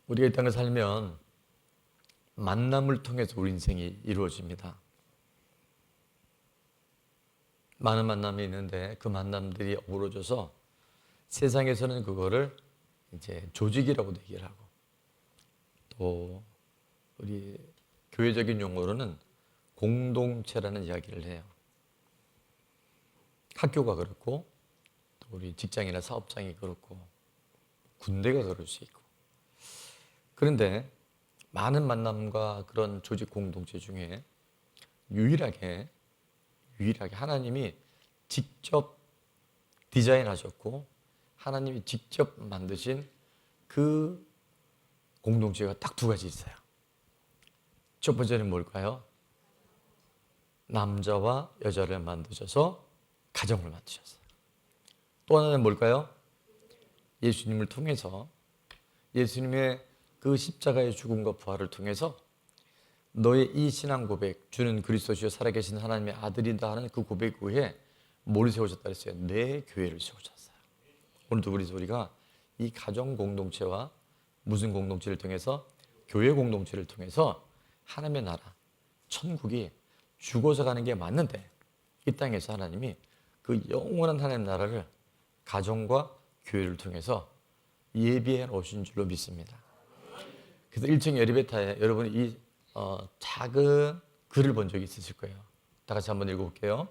우리가 이 땅을 살면 만남을 통해서 우리 인생이 이루어집니다. 많은 만남이 있는데 그 만남들이 어우러져서 세상에서는 그거를 이제 조직이라고도 얘기를 하고, 또 우리 교회적인 용어로는 공동체라는 이야기를 해요. 학교가 그렇고, 또 우리 직장이나 사업장이 그렇고, 군대가 그럴 수 있고. 그런데 많은 만남과 그런 조직 공동체 중에 유일하게 하나님이 직접 디자인하셨고 하나님이 직접 만드신 그 공동체가 딱 두 가지 있어요. 첫 번째는 뭘까요? 남자와 여자를 만드셔서 가정을 만드셨어요. 또 하나는 뭘까요? 예수님을 통해서, 예수님의 그 십자가의 죽음과 부활을 통해서 너의 이 신앙 고백, 주는 그리스도시요 살아계신 하나님의 아들이다 하는 그 고백 후에 뭘 세우셨다 그랬어요? 내 교회를 세우셨어요. 오늘도 우리가 이 가정 공동체와 무슨 공동체를 통해서, 교회 공동체를 통해서 하나님의 나라, 천국이 죽어서 가는 게 맞는데, 이 땅에서 하나님이 그 영원한 하나님의 나라를 가정과 교회를 통해서 예비해 놓으신 줄로 믿습니다. 그래서 1층 에리베이터에 여러분이 이 작은 글을 본 적이 있으실 거예요. 다 같이 한번 읽어볼게요.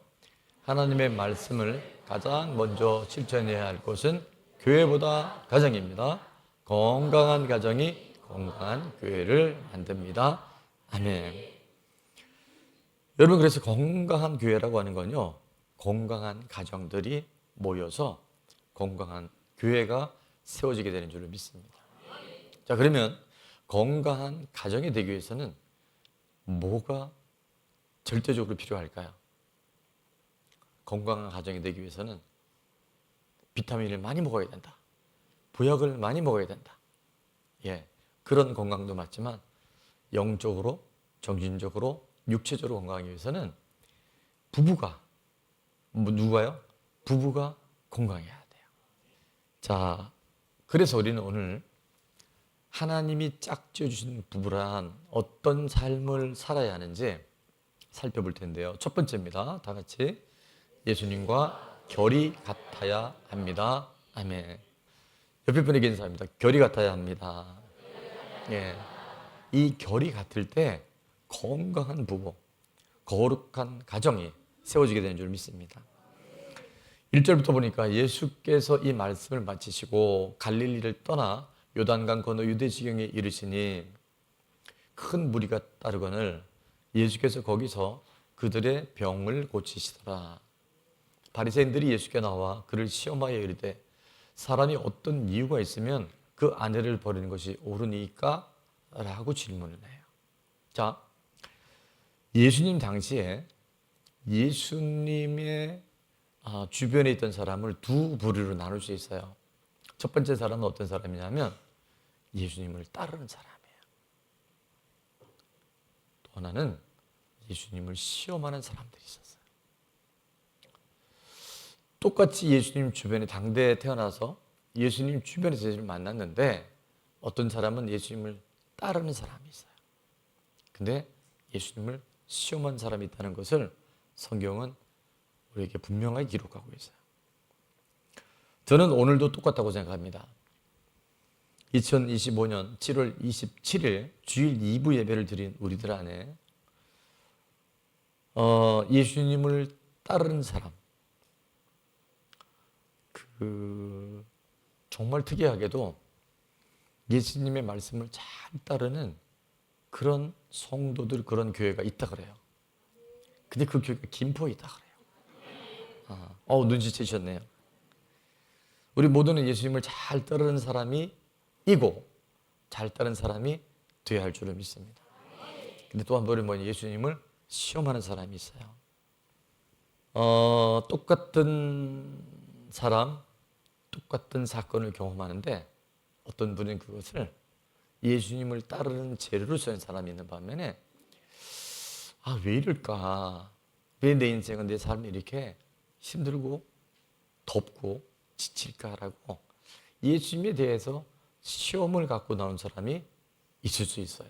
하나님의 말씀을 가장 먼저 실천해야 할 곳은 교회보다 가정입니다. 건강한 가정이 건강한 교회를 만듭니다. 아멘. 여러분, 그래서 건강한 교회라고 하는 건요, 건강한 가정들이 모여서 건강한 교회가 세워지게 되는 줄로 믿습니다. 자, 그러면 건강한 가정이 되기 위해서는 뭐가 절대적으로 필요할까요? 건강한 가정이 되기 위해서는 비타민을 많이 먹어야 된다. 보약을 많이 먹어야 된다. 예, 그런 건강도 맞지만 영적으로, 정신적으로, 육체적으로 건강하기 위해서는 부부가, 누가요? 부부가 건강해야 돼요. 자, 그래서 우리는 오늘 하나님이 짝지어주신 부부란 어떤 삶을 살아야 하는지 살펴볼 텐데요. 첫 번째입니다. 다 같이 예수님과 결이 같아야 합니다. 아멘. 옆에 분에게 인사합니다. 결이 같아야 합니다. 예. 이 결이 같을 때 건강한 부부, 거룩한 가정이 세워지게 되는 줄 믿습니다. 1절부터 보니까 예수께서 이 말씀을 마치시고 갈릴리를 떠나 요단강 건너 유대지경에 이르시니 큰 무리가 따르거늘 예수께서 거기서 그들의 병을 고치시더라. 바리새인들이 예수께 나와 그를 시험하여 이르되 사람이 어떤 이유가 있으면 그 아내를 버리는 것이 옳으니까? 라고 질문을 해요. 자, 예수님 당시에 예수님의 주변에 있던 사람을 두 부류로 나눌 수 있어요. 첫 번째 사람은 어떤 사람이냐면 예수님을 따르는 사람이에요. 또 하나는 예수님을 시험하는 사람들이 있었어요. 똑같이 예수님 주변에 당대에 태어나서 예수님 주변에서 예수님을 만났는데 어떤 사람은 예수님을 따르는 사람이 있어요. 근데 예수님을 시험한 사람이 있다는 것을 성경은 우리에게 분명하게 기록하고 있어요. 저는 오늘도 똑같다고 생각합니다. 2025년 7월 27일 주일 2부 예배를 드린 우리들 안에 예수님을 따르는 사람, 정말 특이하게도 예수님의 말씀을 잘 따르는 그런 성도들, 그런 교회가 있다 그래요. 근데 그 교회가 김포에 있다 그래요. 눈치채셨네요. 우리 모두는 예수님을 잘 따르는 사람이 이고 잘 따르는 사람이 되어야 할 줄을 믿습니다. 근데 또 한 번은 예수님을 시험하는 사람이 있어요. 똑같은 사람, 똑같은 사건을 경험하는데 어떤 분은 그것을 예수님을 따르는 재료로 쓰는 사람이 있는 반면에 왜 이럴까? 왜 내 인생은, 내 삶이 이렇게 힘들고 덥고 지칠까라고 예수님에 대해서 시험을 갖고 나온 사람이 있을 수 있어요.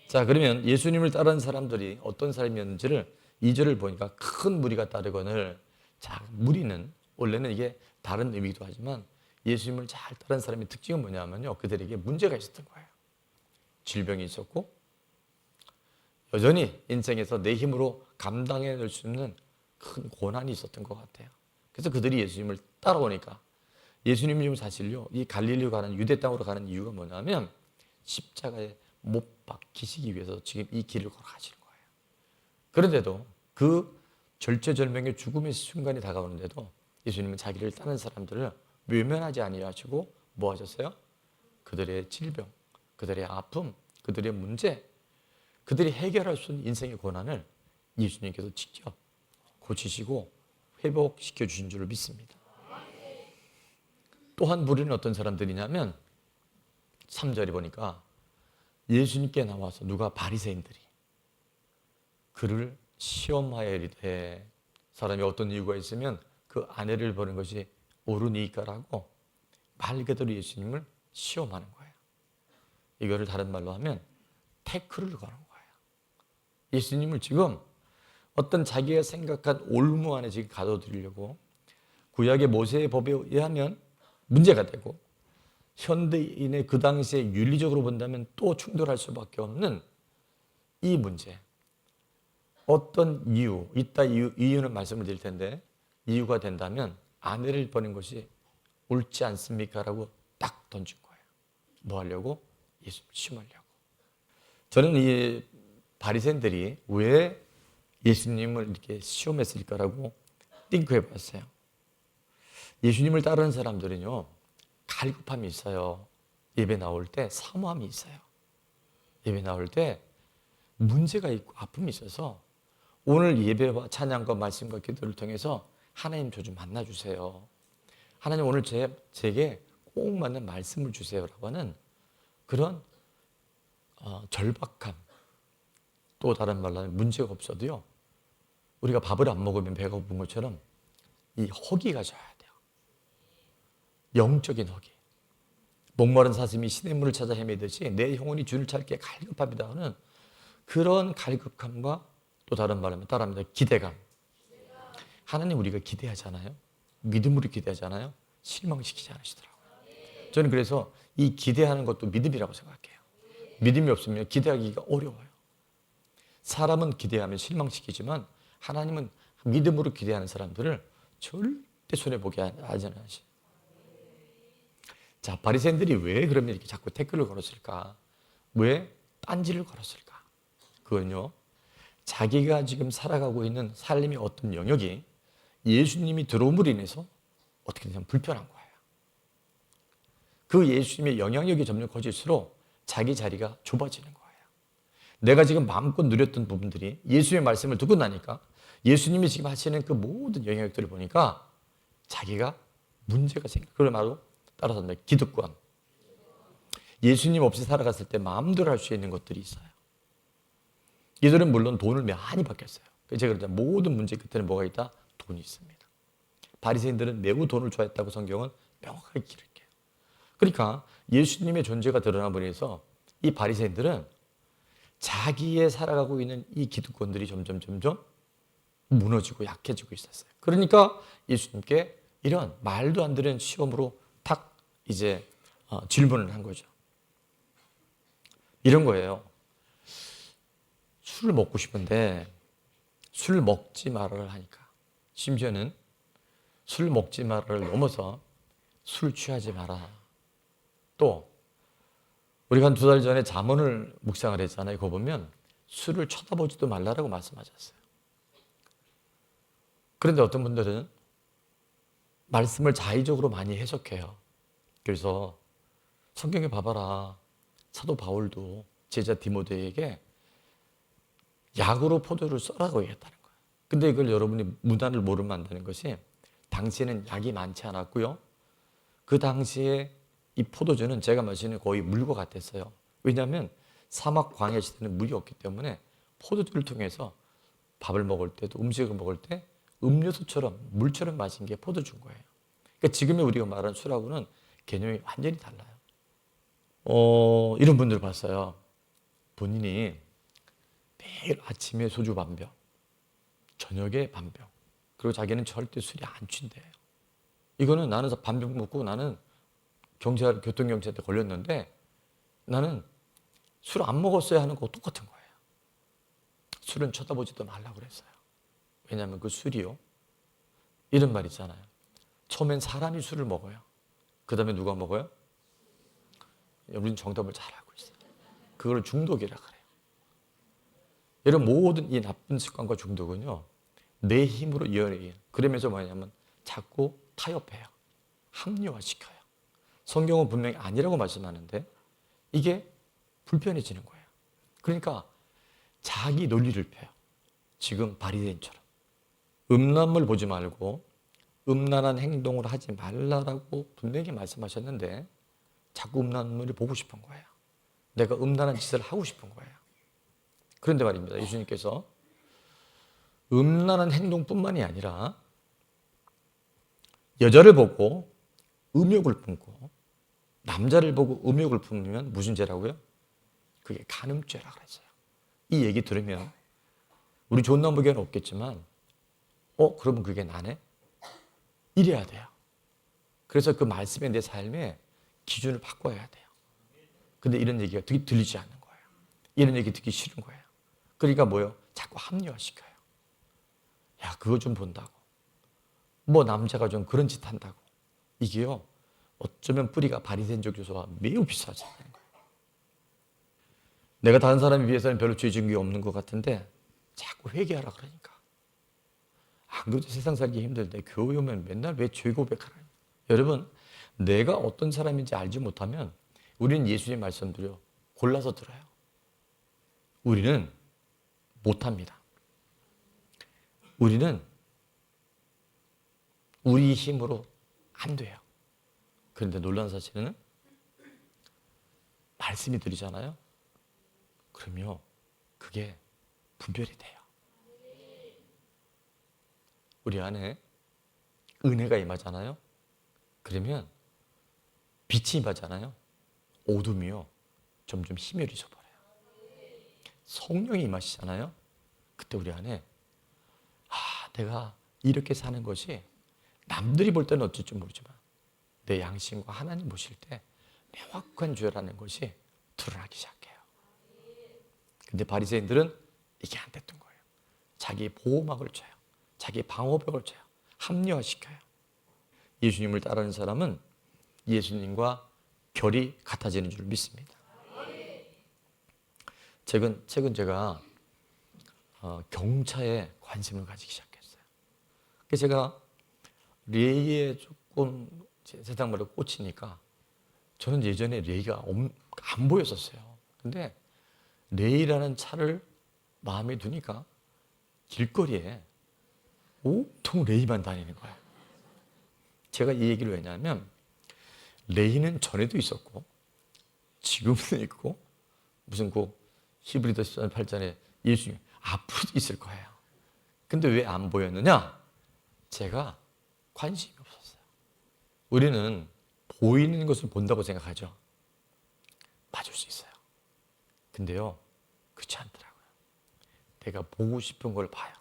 자, 그러면 예수님을 따르는 사람들이 어떤 사람이었는지를 2절을 보니까 큰 무리가 따르거늘. 자, 무리는 원래는 이게 다른 의미기도 하지만 예수님을 잘 따르는 사람의 특징은 뭐냐면요, 그들에게 문제가 있었던 거예요. 질병이 있었고 여전히 인생에서 내 힘으로 감당해낼 수 있는 큰 고난이 있었던 것 같아요. 그래서 그들이 예수님을 따라오니까, 예수님이 사실요 이 갈릴리로 가는 유대 땅으로 가는 이유가 뭐냐면 십자가에 못 박히시기 위해서 지금 이 길을 걸어가시는 거예요. 그런데도 그 절체절명의 죽음의 순간이 다가오는데도 예수님은 자기를 따르는 사람들을 외면하지 아니하시고 뭐 하셨어요? 그들의 질병, 그들의 아픔, 그들의 문제, 그들이 해결할 수 있는 인생의 고난을 예수님께서 직접 고치시고 회복시켜 주신 줄을 믿습니다. 또한 무리는 어떤 사람들이냐면 3절에 보니까 예수님께 나와서 누가 바리새인들이 그를 시험하여 이르되, 사람이 어떤 이유가 있으면 그 아내를 보는 것이 옳으니까라고 말 그대로 예수님을 시험하는 거예요. 이거를 다른 말로 하면 태클을 거는 거예요. 예수님을 지금 어떤 자기가 생각한 올무 안에 지금 가둬들이려고, 구약의 모세의 법에 의하면 문제가 되고 현대인의 그 당시에 윤리적으로 본다면 또 충돌할 수밖에 없는 이 문제, 어떤 이유, 이유는 말씀을 드릴 텐데, 이유가 된다면 아내를 버린 것이 옳지 않습니까? 라고 딱 던진 거예요. 뭐 하려고? 예수님을 시험하려고. 저는 이 바리새인들이 왜 예수님을 이렇게 시험했을까라고 띵크해 봤어요. 예수님을 따르는 사람들은요, 갈급함이 있어요. 예배 나올 때 사모함이 있어요. 예배 나올 때 문제가 있고 아픔이 있어서 오늘 예배와 찬양과 말씀과 기도를 통해서 하나님 저 좀 만나주세요. 하나님 오늘 제게 꼭 맞는 말씀을 주세요라고 하는 그런 절박함, 또 다른 말로 하면 문제가 없어도요, 우리가 밥을 안 먹으면 배가 고픈 것처럼 이 허기가 져야 돼요. 영적인 허기. 목마른 사슴이 시냇물을 찾아 헤매듯이 내 영혼이 주를 찾기에 갈급합니다 하는 그런 갈급함과, 또 다른 말로 하면 따라합니다, 기대감. 하나님 우리가 기대하잖아요. 믿음으로 기대하잖아요. 실망시키지 않으시더라고요. 저는 그래서 이 기대하는 것도 믿음이라고 생각해요. 믿음이 없으면 기대하기가 어려워요. 사람은 기대하면 실망시키지만 하나님은 믿음으로 기대하는 사람들을 절대 손해보게 하지 않으시. 자, 바리새인들이 왜 그러면 이렇게 자꾸 태클을 걸었을까? 왜 딴지를 걸었을까? 그건요, 자기가 지금 살아가고 있는 삶의 어떤 영역이 예수님이 들어옴으로 인해서 어떻게 되면 불편한 거예요. 그 예수님의 영향력이 점점 커질수록 자기 자리가 좁아지는 거예요. 내가 지금 마음껏 누렸던 부분들이 예수님의 말씀을 듣고 나니까, 예수님이 지금 하시는 그 모든 영향력들을 보니까 자기가 문제가 생겨요. 그걸 바로 따라서 기득권. 예수님 없이 살아갔을 때 마음대로 할 수 있는 것들이 있어요. 이들은 물론 돈을 많이 받겠어요. 제가 그랬잖아요. 모든 문제 끝에는 뭐가 있다? 돈이 있습니다. 바리새인들은 매우 돈을 좋아했다고 성경은 명확하게 기록해요. 그러니까 예수님의 존재가 드러나므로 해서 이 바리새인들은 자기의 살아가고 있는 이 기득권들이 점점 무너지고 약해지고 있었어요. 그러니까 예수님께 이런 말도 안 되는 시험으로 탁 이제 질문을 한 거죠. 이런 거예요. 술을 먹고 싶은데 술 먹지 말아라 하니까, 심지어는 술 먹지 말아를 넘어서 술 취하지 마라. 또 우리가 한 2달 전에 잠언을 묵상을 했잖아요. 그거 보면 술을 쳐다보지도 말라라고 말씀하셨어요. 그런데 어떤 분들은 말씀을 자의적으로 많이 해석해요. 그래서 성경에 봐봐라, 사도 바울도 제자 디모데에게 약으로 포도를 써라고 얘기했다는 거예요. 근데 이걸 여러분이 문화를 모르면 안 되는 것이, 당시에는 약이 많지 않았고요, 그 당시에 이 포도주는 제가 마시는 거의 물과 같았어요. 왜냐하면 사막 광야 시대는 물이 없기 때문에 포도주를 통해서 밥을 먹을 때도, 음식을 먹을 때 음료수처럼 물처럼 마신 게 포도주인 거예요. 그러니까 지금의 우리가 말하는 술하고는 개념이 완전히 달라요. 이런 분들 봤어요. 본인이 매일 아침에 소주 반병, 저녁에 반병, 그리고 자기는 절대 술이 안 취한대요. 이거는 나는 반병 먹고 나는 교통경찰한테 걸렸는데 나는 술 안 먹었어야 하는 거 똑같은 거예요. 술은 쳐다보지도 말라고 그랬어요. 왜냐하면 그 술이요. 이런 말 있잖아요. 처음엔 사람이 술을 먹어요. 그 다음에 누가 먹어요? 우리는 정답을 잘 알고 있어요. 그걸 중독이라 그래요. 여러분 모든 이 나쁜 습관과 중독은요. 내 힘으로 이어내요. 그러면서 뭐냐면 자꾸 타협해요. 합리화시켜요. 성경은 분명히 아니라고 말씀하는데 이게 불편해지는 거예요. 그러니까 자기 논리를 펴요. 지금 바리새인처럼. 음란물 보지 말고 음란한 행동을 하지 말라라고 분명히 말씀하셨는데 자꾸 음란물을 보고 싶은 거예요. 내가 음란한 짓을 하고 싶은 거예요. 그런데 말입니다. 예수님께서 음란한 행동뿐만이 아니라 여자를 보고 음욕을 품고 남자를 보고 음욕을 품으면 무슨 죄라고요? 그게 간음죄라 그랬어요. 이 얘기 들으면 우리 좋은 남부교회는 없겠지만 그러면 그게 나네? 이래야 돼요. 그래서 그 말씀에 내 삶에 기준을 바꿔야 돼요. 근데 이런 얘기가 들리지 않는 거예요. 이런 얘기 듣기 싫은 거예요. 그러니까 뭐요? 자꾸 합리화시켜요. 야, 그거 좀 본다고. 뭐 남자가 좀 그런 짓 한다고. 이게요. 어쩌면 뿌리가 바리새인적 요소가 매우 비슷하잖아요. 내가 다른 사람에 비해서는 별로 죄 지은 게 없는 것 같은데 자꾸 회개하라 그러니까. 안 그래도 세상 살기 힘들데 교회 오면 맨날 왜 죄 고백하라. 여러분, 내가 어떤 사람인지 알지 못하면 우리는 예수님 말씀드려 골라서 들어요. 우리는 못합니다. 우리는 우리 힘으로 안 돼요. 그런데 놀라운 사실은 말씀이 들리잖아요. 그러면 그게 분별이 돼요. 우리 안에 은혜가 임하잖아요. 그러면 빛이 임하잖아요. 어둠이요. 점점 희미해져 버려요. 성령이 임하시잖아요. 그때 우리 안에 내가 이렇게 사는 것이 남들이 볼 때는 어쩔 줄 모르지만 내 양심과 하나님 보실 때 명확한 죄라는 것이 드러나기 시작해요. 근데 바리새인들은 이게 안 됐던 거예요. 자기 보호막을 쳐요. 자기 방어벽을 쳐요. 합리화시켜요. 예수님을 따르는 사람은 예수님과 결이 같아지는 줄 믿습니다. 최근 제가 경차에 관심을 가지기 시작했어요. 그래서 제가 레이에 조금 세상 말로 꽂히니까 저는 예전에 레이가 안 보였었어요. 근데 레이라는 차를 마음에 두니까 길거리에 온통 레이만 다니는 거예요. 제가 이 얘기를 왜냐하면 레이는 전에도 있었고 지금도 있고 무슨 히브리서 8장에 예수님 앞으로도 있을 거예요. 근데 왜 안 보였느냐? 제가 관심이 없었어요. 우리는 보이는 것을 본다고 생각하죠. 맞을 수 있어요. 근데요, 그렇지 않더라고요. 내가 보고 싶은 걸 봐요.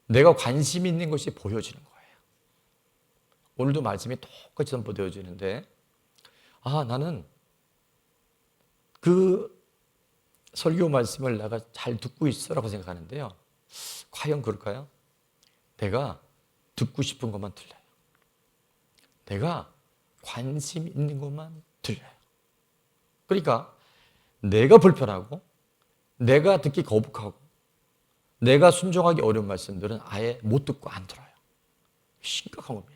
내가 관심 있는 것이 보여지는 거예요. 오늘도 말씀이 똑같이 선포되어지는데 나는 그 설교 말씀을 내가 잘 듣고 있어라고 생각하는데요. 과연 그럴까요? 내가 듣고 싶은 것만 들려요. 내가 관심 있는 것만 들려요. 그러니까 내가 불편하고 내가 듣기 거북하고 내가 순종하기 어려운 말씀들은 아예 못 듣고 안 들어요. 심각한 겁니다.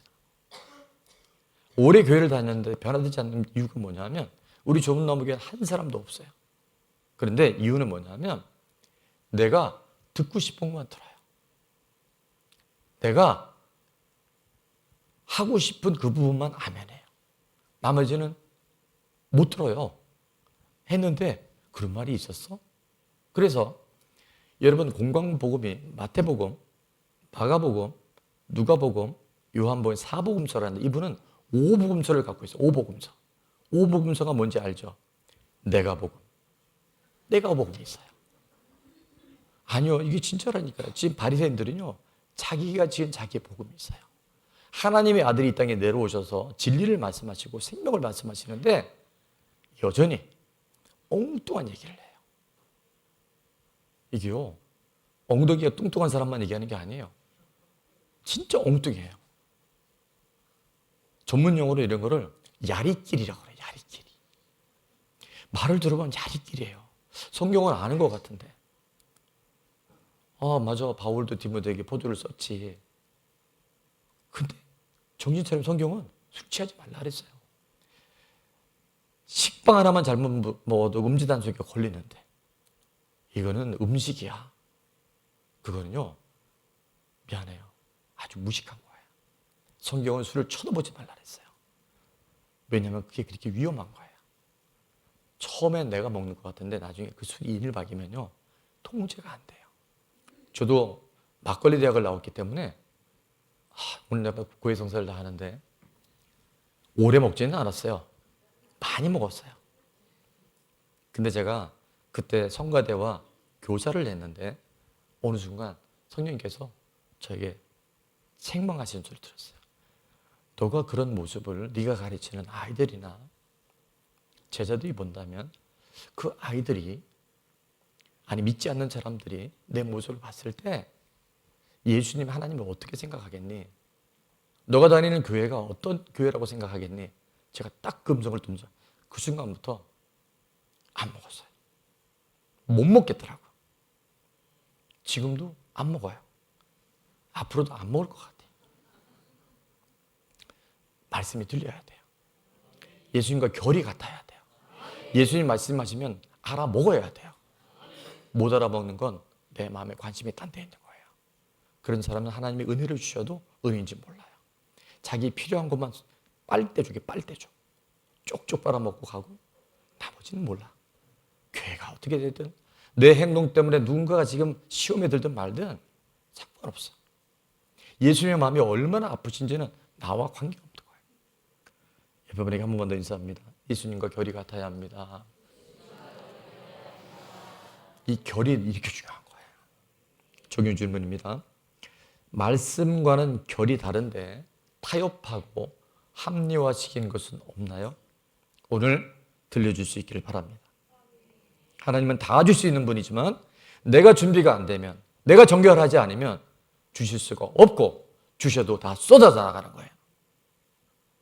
오래 교회를 다녔는데 변화되지 않는 이유가 뭐냐면 우리 좁은 나무교회는 한 사람도 없어요. 그런데 이유는 뭐냐면 내가 듣고 싶은 것만 들어요. 내가 하고 싶은 그 부분만 아멘해요. 나머지는 못 들어요. 했는데 그런 말이 있었어? 그래서 여러분 공관복음이 마태복음, 마가복음, 누가복음, 요한복음 4복음서라는데 이분은 5복음서를 갖고 있어요. 5복음서. 오복음서가 뭔지 알죠? 내가 복음이 있어요. 아니요, 이게 진짜라니까요. 지금 바리새인들은요, 자기가 지은 자기의 복음이 있어요. 하나님의 아들이 이 땅에 내려오셔서 진리를 말씀하시고 생명을 말씀하시는데 여전히 엉뚱한 얘기를 해요. 이게요, 엉덩이가 뚱뚱한 사람만 얘기하는 게 아니에요. 진짜 엉뚱해요. 전문 용어로 이런 거를 야리끼리라고 그래요. 야리끼리. 말을 들어보면 야리끼리예요. 성경은 아는 것 같은데. 아, 맞아. 바울도 디모데에게 포도를 썼지. 근데 정신 차리면 성경은 술 취하지 말라 그랬어요. 식빵 하나만 잘못 먹어도 음주단속에 걸리는데 이거는 음식이야. 그거는요, 미안해요, 아주 무식한 거예요. 성경은 술을 쳐다보지 말라 그랬어요. 왜냐하면 그게 그렇게 위험한 거예요. 처음엔 내가 먹는 것 같은데 나중에 그 술이 일박이면요, 통제가 안 돼요. 저도 막걸리 대학을 나왔기 때문에 오늘 내가 고해성사를 다 하는데 오래 먹지는 않았어요. 많이 먹었어요. 근데 제가 그때 성가대와 교사를 했는데 어느 순간 성령님께서 저에게 책망하시는 소리 들었어요. 너가 그런 모습을 네가 가르치는 아이들이나 제자들이 본다면 그 아이들이, 아니 믿지 않는 사람들이 내 모습을 봤을 때 예수님 하나님을 어떻게 생각하겠니? 너가 다니는 교회가 어떤 교회라고 생각하겠니? 제가 딱 그 음성을 듣자 그 순간부터 안 먹었어요. 못 먹겠더라고요. 지금도 안 먹어요. 앞으로도 안 먹을 것 같아요. 말씀이 들려야 돼요. 예수님과 결이 같아야 돼요. 예수님 말씀하시면 알아 먹어야 돼요. 못 알아먹는 건 내 마음에 관심이 딴 데 있는 거예요. 그런 사람은 하나님의 은혜를 주셔도 은혜인지 몰라요. 자기 필요한 것만 빨대주게 빨대줘. 쪽쪽 빨아먹고 가고 나머지는 몰라. 교회가 어떻게 되든 내 행동 때문에 누군가가 지금 시험에 들든 말든 상관없어. 예수님의 마음이 얼마나 아프신지는 나와 관계없는 거예요. 여러분에게 한 번만 더 인사합니다. 예수님과 결이 같아야 합니다. 이 결이 이렇게 중요한 거예요. 적용 질문입니다. 말씀과는 결이 다른데 타협하고 합리화시킨 것은 없나요? 오늘 들려줄 수 있기를 바랍니다. 하나님은 다 줄 수 있는 분이지만 내가 준비가 안 되면, 내가 정결하지 않으면 주실 수가 없고, 주셔도 다 쏟아져 나가는 거예요.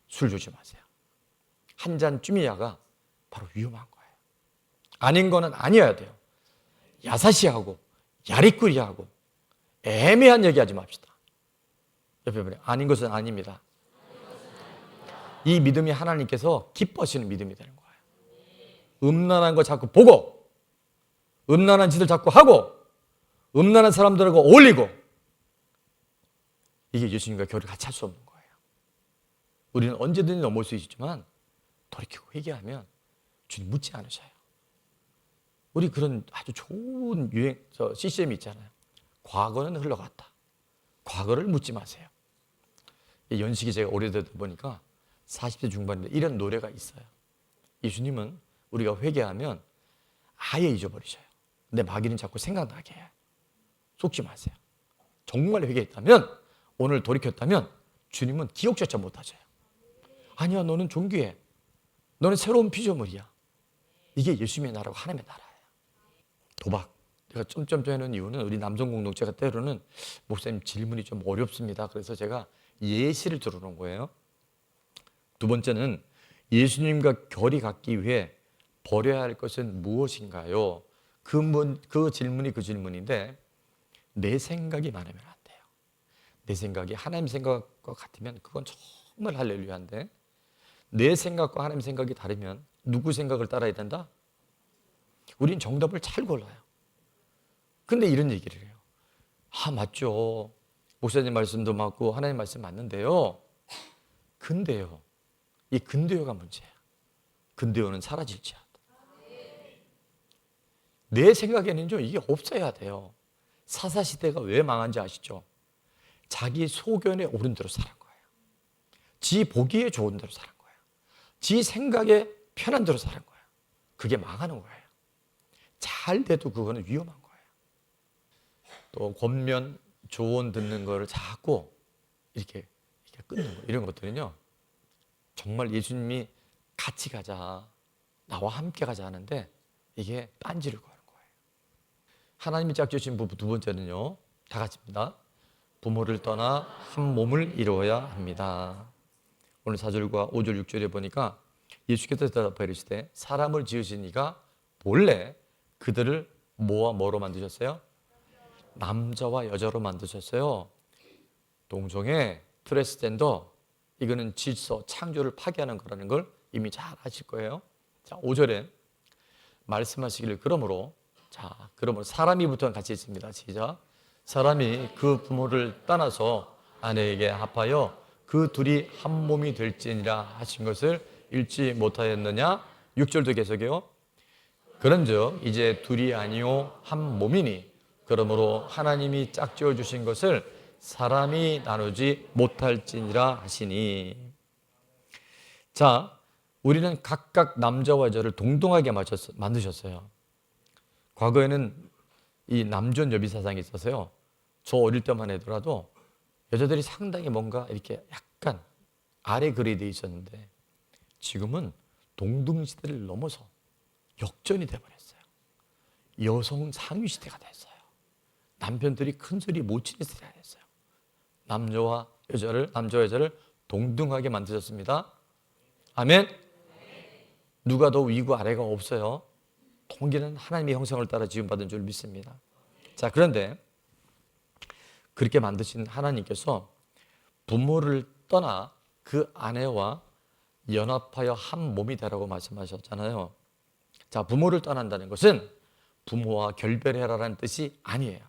술 조심하세요. 한 잔 쭈미야가 바로 위험한 거예요. 아닌 거는 아니어야 돼요. 야사시하고 야리꾸리하고 애매한 얘기하지 맙시다. 옆에 보세요. 아닌 것은 아닙니다. 이 믿음이 하나님께서 기뻐하시는 믿음이 되는 거예요. 음란한 거 자꾸 보고, 음란한 짓을 자꾸 하고, 음란한 사람들하고 어울리고, 이게 예수님과 결을 같이 할 수 없는 거예요. 우리는 언제든지 넘어올 수 있지만 돌이키고 회개하면 주님 묻지 않으셔요. 우리 그런 아주 좋은 CCM이 있잖아요. 과거는 흘러갔다. 과거를 묻지 마세요. 연식이 제가 오래되다 보니까 40대 중반인데 이런 노래가 있어요. 예수님은 우리가 회개하면 아예 잊어버리셔요. 근데 마귀는 자꾸 생각나게 해요. 속지 마세요. 정말 회개했다면, 오늘 돌이켰다면 주님은 기억조차 못하셔요. 아니야, 너는 존귀해. 너는 새로운 피조물이야. 이게 예수님의 나라고 하나님의 나라예요. 도박. 제가 점점점 하는 이유는 우리 남성 공동체가 때로는 목사님 질문이 좀 어렵습니다. 그래서 제가 예시를 들어놓은 거예요. 두 번째는 예수님과 결이 갖기 위해 버려야 할 것은 무엇인가요? 그 질문이 그 질문인데, 내 생각이 많으면 안 돼요. 내 생각이 하나님 생각과 같으면 그건 정말 할렐루야인데, 내 생각과 하나님 생각이 다르면 누구 생각을 따라야 된다? 우린 정답을 잘 골라요. 근데 이런 얘기를 해요. 맞죠. 목사님 말씀도 맞고 하나님 말씀 맞는데요. 근데요. 이 근데요가 문제야. 근데요는 사라질지어다. 내 생각에는요, 이게 없어야 돼요. 사사시대가 왜 망한지 아시죠? 자기 소견에 옳은 대로 살은 거예요. 지 보기에 좋은 대로 살은 거예요. 지 생각에 편한 대로 사는 거예요. 그게 망하는 거예요. 잘 돼도 그거는 위험한 거예요. 또 권면, 조언 듣는 거를 자꾸 이렇게 끊는 거, 이런 것들은요, 정말 예수님이 같이 가자, 나와 함께 가자 하는데 이게 딴지를 거는 거예요. 하나님이 짝지으신 부부 두 번째는요, 다 같이입니다. 부모를 떠나 한 몸을 이루어야 합니다. 오늘 4절과 5절 6절에 보니까 예수께서 대답하여 이르시되 사람을 지으신 이가 본래 그들을 뭐와 뭐로 만드셨어요? 남자와 여자로 만드셨어요. 동성애, 트랜스젠더, 이거는 질서, 창조를 파괴하는 거라는 걸 이미 잘 아실 거예요. 자, 5절에 말씀하시기를 그러므로 사람이부터 같이 있습니다. 시작. 사람이 그 부모를 떠나서 아내에게 합하여 그 둘이 한 몸이 될지니라 하신 것을 읽지 못하였느냐? 6절도 계속해요. 그런즉 이제 둘이 아니요 한 몸이니 그러므로 하나님이 짝지어 주신 것을 사람이 나누지 못할지니라 하시니. 자, 우리는 각각 남자와 여자를 동등하게 만드셨어요. 과거에는 이 남존 여비 사상이 있어서요, 저 어릴 때만 해더라도 여자들이 상당히 뭔가 이렇게 약간 아래 그레이드에 있었는데 지금은 동등 시대를 넘어서 역전이 돼버렸어요. 여성 상위 시대가 됐어요. 남편들이 큰 소리 못 치는 시대가 됐어요. 남자와 여자를 동등하게 만드셨습니다. 아멘. 누가 더 위고 아래가 없어요. 통기는 하나님의 형상을 따라 지음받은 줄 믿습니다. 자, 그런데 그렇게 만드신 하나님께서 부모를 떠나 그 아내와 연합하여 한 몸이 되라고 말씀하셨잖아요. 자, 부모를 떠난다는 것은 부모와 결별해라라는 뜻이 아니에요.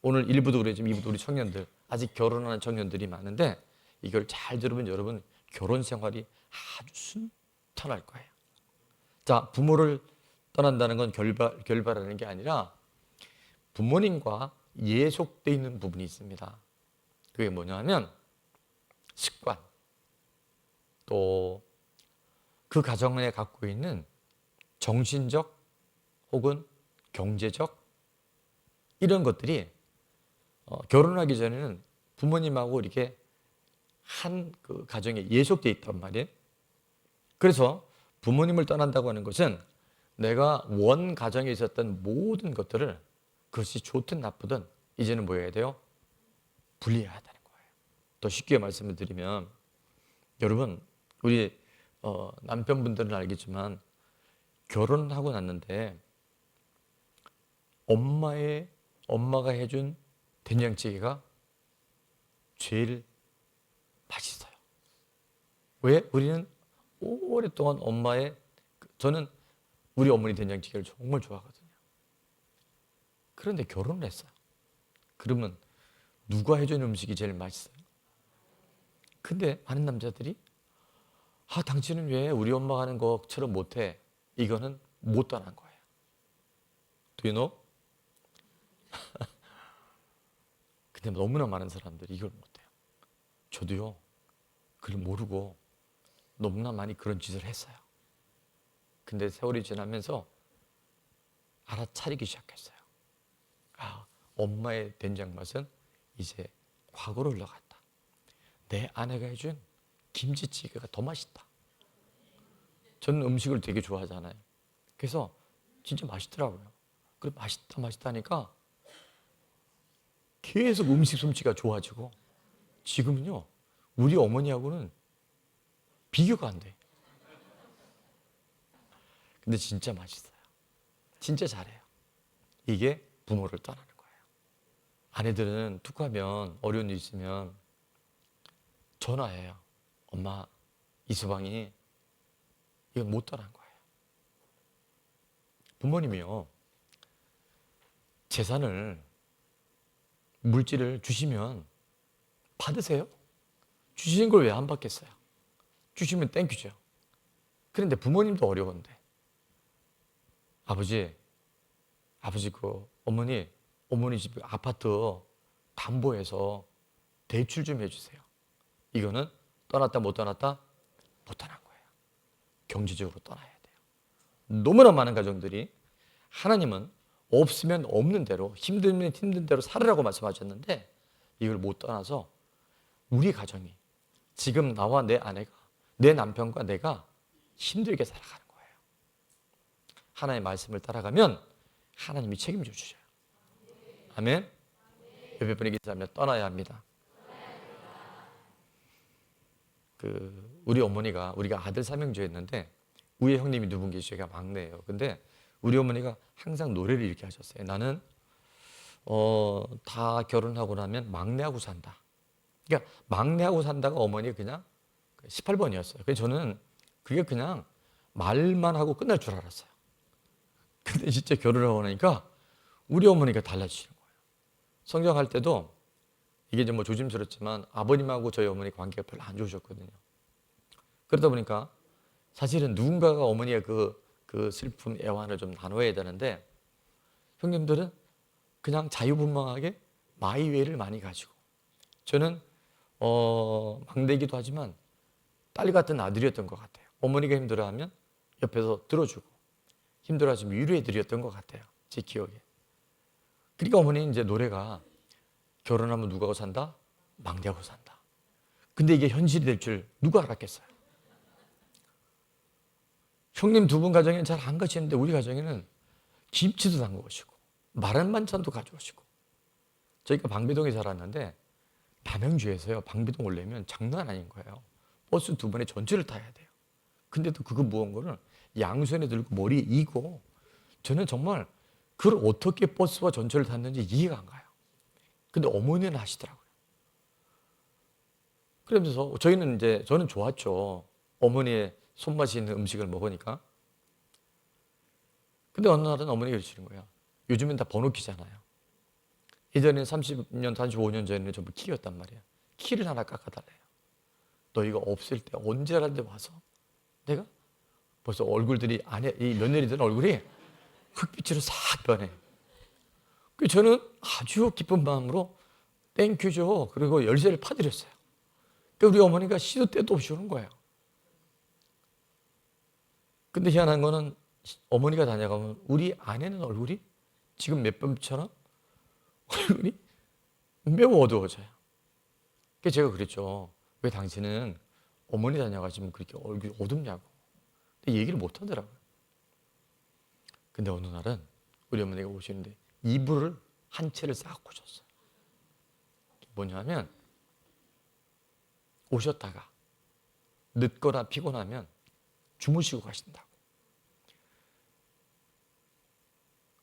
오늘 1부도 그래, 지금 2부도 우리 청년들, 아직 결혼하는 청년들이 많은데 이걸 잘 들으면 여러분 결혼 생활이 아주 순탄할 거예요. 자, 부모를 떠난다는 건 결별하는 게 아니라 부모님과 예속되어 있는 부분이 있습니다. 그게 뭐냐면 습관, 또 그 가정에 갖고 있는 정신적 혹은 경제적 이런 것들이 결혼하기 전에는 부모님하고 이렇게 한 그 가정에 예속되어 있단 말이에요. 그래서 부모님을 떠난다고 하는 것은 내가 원 가정에 있었던 모든 것들을, 그것이 좋든 나쁘든 이제는 뭐 해야 돼요? 분리해야 한다는 거예요. 더 쉽게 말씀을 드리면, 여러분 우리 남편분들은 알겠지만 결혼하고 났는데 엄마가 해준 된장찌개가 제일 맛있어요. 왜? 우리는 오랫동안 저는 우리 어머니 된장찌개를 정말 좋아하거든요. 그런데 결혼을 했어요. 그러면 누가 해준 음식이 제일 맛있어요? 근데 많은 남자들이 당신은 왜 우리 엄마가 하는 것처럼 못해? 이거는 못 떠난 거예요. Do you know? 근데 너무나 많은 사람들이 이걸 못해요. 저도요, 그걸 모르고 너무나 많이 그런 짓을 했어요. 근데 세월이 지나면서 알아차리기 시작했어요. 엄마의 된장 맛은 이제 과거로 흘러갔다. 내 아내가 해준 김치찌개가 더 맛있다. 저는 음식을 되게 좋아하잖아요. 그래서 진짜 맛있더라고요. 그래, 맛있다 하니까 계속 음식 솜씨가 좋아지고 지금은요, 우리 어머니하고는 비교가 안 돼. 근데 진짜 맛있어요. 진짜 잘해요. 이게 부모를 떠나는 거예요. 아내들은 툭하면 어려운 일 있으면 전화해요. 엄마, 이수방이 이건 못 떠난 거예요. 부모님이요, 재산을, 물질을 주시면 받으세요. 주시는 걸 왜 안 받겠어요? 주시면 땡큐죠. 그런데 부모님도 어려운데 아버지 어머니 집 아파트 담보해서 대출 좀 해주세요. 이거는 떠났다 못 떠났다? 못 떠난 거예요. 경제적으로 떠나야 돼요. 너무나 많은 가정들이 하나님은 없으면 없는 대로, 힘들면 힘든 대로 살으라고 말씀하셨는데 이걸 못 떠나서 우리 가정이 지금 나와 내 아내가, 내 남편과 내가 힘들게 살아가는 거예요. 하나님의 말씀을 따라가면 하나님이 책임져 주셔요. 아멘. 옆에 분에게 인사하며 떠나야 합니다. 우리 어머니가, 우리가 아들 삼형제였는데 위에 형님이 두 분 계시고 제가 막내예요. 근데 우리 어머니가 항상 노래를 이렇게 하셨어요. 나는 다 결혼하고 나면 막내하고 산다. 그러니까 막내하고 산다가 어머니가 그냥 18번이었어요. 그래서 저는 그게 그냥 말만 하고 끝날 줄 알았어요. 근데 진짜 결혼을 하고 나니까 우리 어머니가 달라지시는 거예요. 성장할 때도 이게 좀 뭐 조심스럽지만 아버님하고 저희 어머니 관계가 별로 안 좋으셨거든요. 그러다 보니까 사실은 누군가가 어머니의 그 슬픔, 애환을 좀 나눠야 되는데 형님들은 그냥 자유분방하게 마이웨이를 많이 가지고 저는 막내기도 하지만 딸 같은 아들이었던 것 같아요. 어머니가 힘들어하면 옆에서 들어주고 힘들어하시면 위로해드렸던 것 같아요. 제 기억에. 그러니까 어머니는 이제 노래가 결혼하면 누구하고 산다? 막내하고 산다. 근데 이게 현실이 될 줄 누가 알았겠어요? 형님 두 분 가정에는 잘 안 가시는데 우리 가정에는 김치도 담그시고 마른 반찬도 가져오시고 저희가 방배동에 살았는데 남양주에서요 방배동 오려면 장난 아닌 거예요. 버스 두 번에 전철을 타야 돼요. 근데도 그거 무거운 거를 양손에 들고 머리에 이고 저는 정말 그걸 어떻게 버스와 전철을 탔는지 이해가 안 가요. 근데 어머니는 하시더라고요. 그러면서 저희는 이제 저는 좋았죠. 어머니의 손맛이 있는 음식을 먹으니까. 근데 어느 날은 어머니가 그러시는 거예요. 요즘엔 다 번호키잖아요. 예전에 30년, 35년 전에는 전부 키였단 말이에요. 키를 하나 깎아달래요. 너 이거 없을 때 언제라도 와서 내가 벌써 얼굴들이 안에 이 며느리들 얼굴이 흑빛으로 싹 변해. 그 저는 아주 기쁜 마음으로 땡큐죠. 그리고 열쇠를 파드렸어요. 우리 어머니가 시도 때도 없이 오는 거예요. 근데 희한한 거는 어머니가 다녀가면 우리 아내는 얼굴이 지금 몇 번처럼 얼굴이 매우 어두워져요. 그래서 제가 그랬죠. 왜 당신은 어머니 다녀가시면 그렇게 얼굴이 어둡냐고. 근데 얘기를 못 하더라고요. 근데 어느 날은 우리 어머니가 오시는데 이불을 한 채를 싹 고셨어요. 뭐냐면 오셨다가 늦거나 피곤하면 주무시고 가신다고.